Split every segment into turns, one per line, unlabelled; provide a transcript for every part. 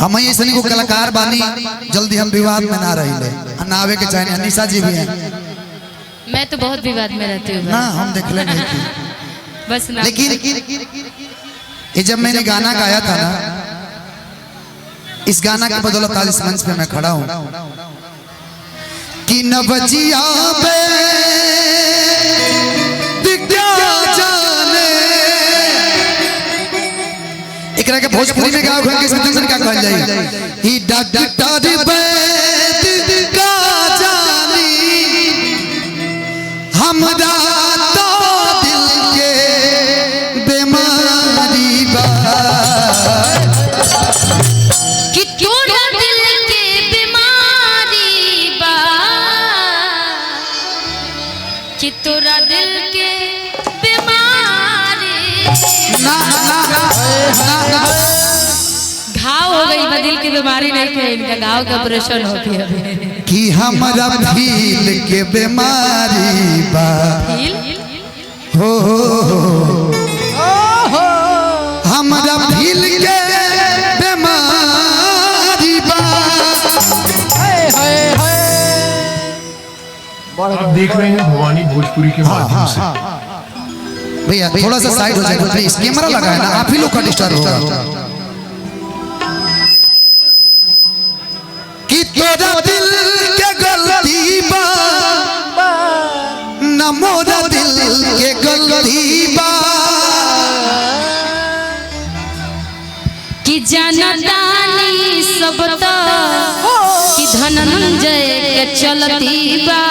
हम ऐसे को कलाकार बानी, जल्दी हम विवाद में ना रही ना आवे के चाहे। निशा जी भी हैं।
मैं तो बहुत विवाद में रहती हूँ
ना, हम देख लेंगे
बस ना।
लेकिन ये जब मैंने गाना गाया था ना, इस गाना के बदौलत आज इस मंच पे मैं खड़ा हूँ कि न बजिया बे एकरा के भोजपुरी में गाओ घर के सिंगर का कहल जाई ही डॉक्टर बैद का जानी हमरा तो दिल के बीमारी बा
कि तोरा दिल के बीमारी बा कि तोरा दिल के
ना
घाव हो गई, दिल की बीमारी नहीं है, इनका घाव का ऑपरेशन होती है
कि हमरा दिल के बीमारी बा हो हमरा दिल के बीमारी बा।
आप देख रहे हैं भवानी भोजपुरी के माध्यम से।
भैया थोड़ा सा साइड हो जाएगा प्लीज, कैमरा लगा है ना, आप ही लोग का डिस्टर्ब होगा। कि तोरा दिल के गलती बा न मोरा दिल के गलती बा
कि जनतानी सब तो कि धनंजय के चलती बा।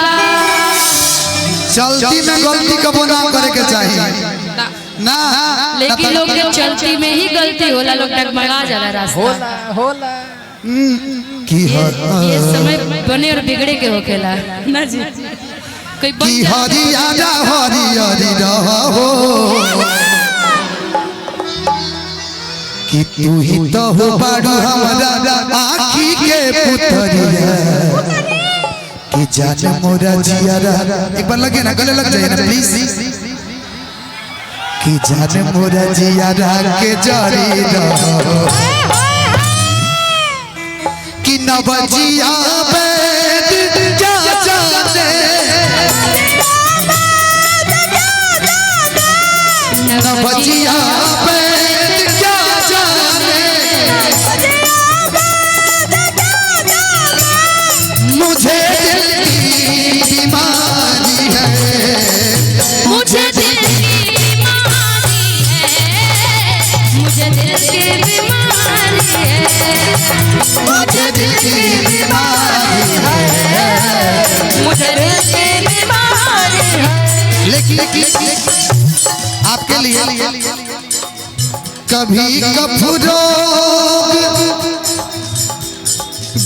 चलती में गलती कबो ना करे के चाहिए ना,
लेकिन लोग के चलती में ही गलती होला, लोग डगमगा जाला रास्ता होला
की
ये समय बने और बिगड़े के होखेला ना जी। कोई
की हरियाणा हरियारी रहो कि तू ही तो हो बाड़ू हमरा आँखी के पुतरिया कि जाने मोरा जियारा। एक बार लगे ना, गले लग जाए ना प्लीज। कि जाने मोरा जियारा के जरी रहो कि नवजिया बैद जा जाने नवजिया बैद जा जाने मुझे दिल की बीमारी है,
मुझे दिल की बीमारी है, मुझे दिल की बीमारी है,
मुझे दिल की बीमारी है,
मुझे दिल की बीमारी है।
लेकिन आपके लिए कभी कफूरो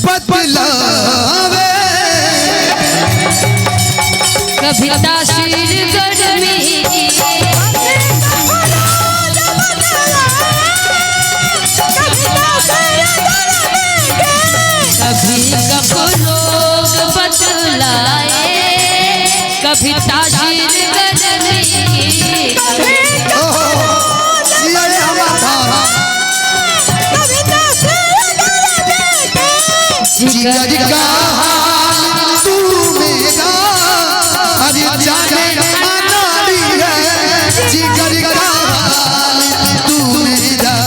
बदलावे
कभी तासीर गर्मी कभी लोग बदलाए कभी तासीर गर्मी
जिगर का हाल तू मेरा अरे जाने अनाड़ी है, जिगर का हाल तू मेरा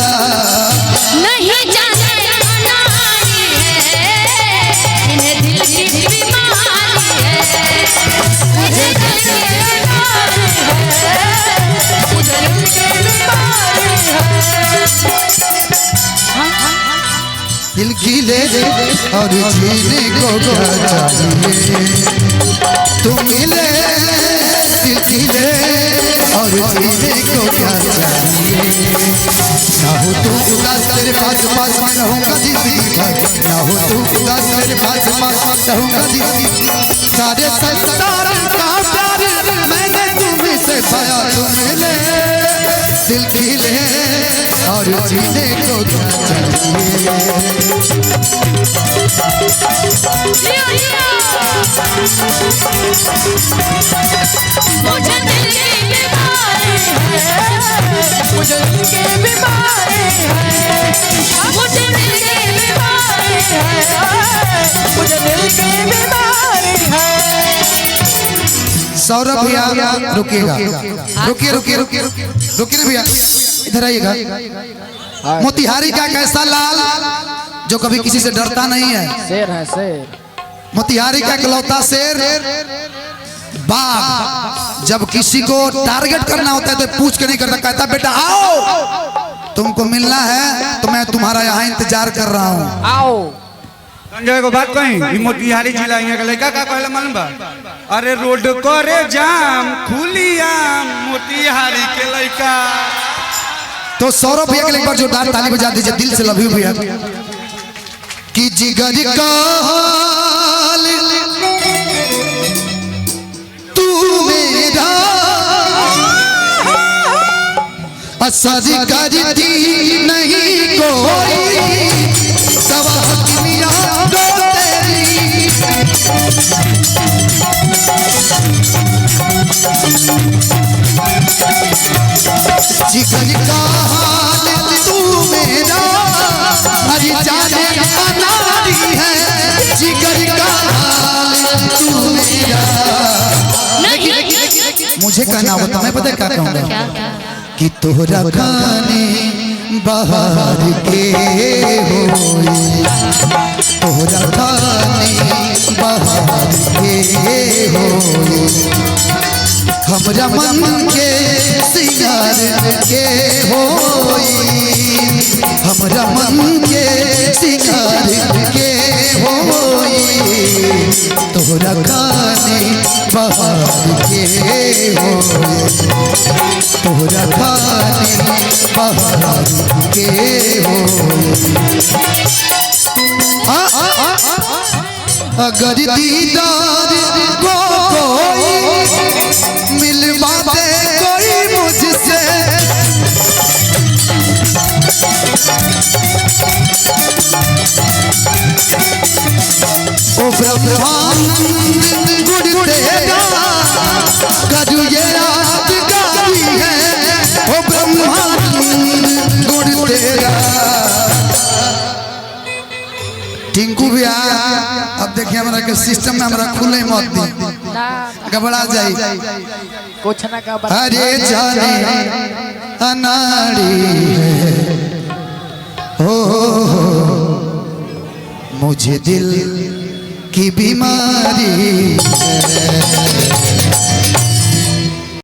नहीं जाने अनाड़ी है, इन्हें दिल की बीमारी है, मुझे दिल की बीमारी है, मुझे दिल की बीमारी है।
दिल की ले और जीने को क्या चाहिए तुम मिले, दिल की ले और जीने को क्या चाहिए। ना हो तू उदास तेरे पास मैं रहूँगा जिंदगी भर, ना हो तू उदास मेरे पास रहूँगा जिंदगी। सारे संसार का प्यार मैंने तुम्हें से पाया, तुम मिले दिल की ले और जीने को क्या चाहिए।
मुझे दिल की बीमारी है, मुझे दिल की बीमारी है, मुझे दिल की बीमारी
सौरभ भैया रुकिएगा, रुकिए रुकिए रुकिए रुकिए ना भैया, इधर आइएगा। मोतिहारी का कैसा लाल जो कभी किसी से डरता नहीं है,
शेर है शेर।
मोतिहारी का इकलौता शेर बाघ, जब किसी को टारगेट करना होता है तो पूछ के नहीं करता, कहता बेटा आओ तुमको मिलना है तो मैं तुम्हारा यहाँ इंतजार कर रहा हूँ।
आओ
संजय को बात कहीं मोतिहारी जिला यहाँ का लड़का का कहला मालूम बा, अरे रोड करे जाम खुलियाम मोतिहारी के लड़का।
तो सौरभ भैया के लिए एक बार जोरदार ताली बजा दीजिए, दिल से लव यू भैया। कि जिगर का हाल तू मेरा असर करती नहीं कोई, दवा दुनिया दो तेरी। जिगर का हाल तू मेरा हरी जाने अनारी है, जिगर का हाल तू मेरा। मुझे कहना होता मैं पता क्या कहूँगा, कि तोहरा खाने बाहर के होई, तोहरा खाने बाहर के होई, हमरा मन के सिंगार के होई, हमरा मन के सिंगार के होई, तोहरा खाने बाहर के होई, तोहरा खाने बाहर के होई। अगर दीदार को कोई मिलवा दे कोई मुझसे, ओ ब्रह्मानंद गुड़ तेरा करू ये रात गाई है, ओ ब्रह्मानंद गुड़ तेरा। टिंकू भैया अब देखिए हमारा के सिस्टम में हमारा खुले मत दी, घबरा जाए
कुछ ना का
अरे जाने अनाड़ी है हो, मुझे दिल की बीमारी है।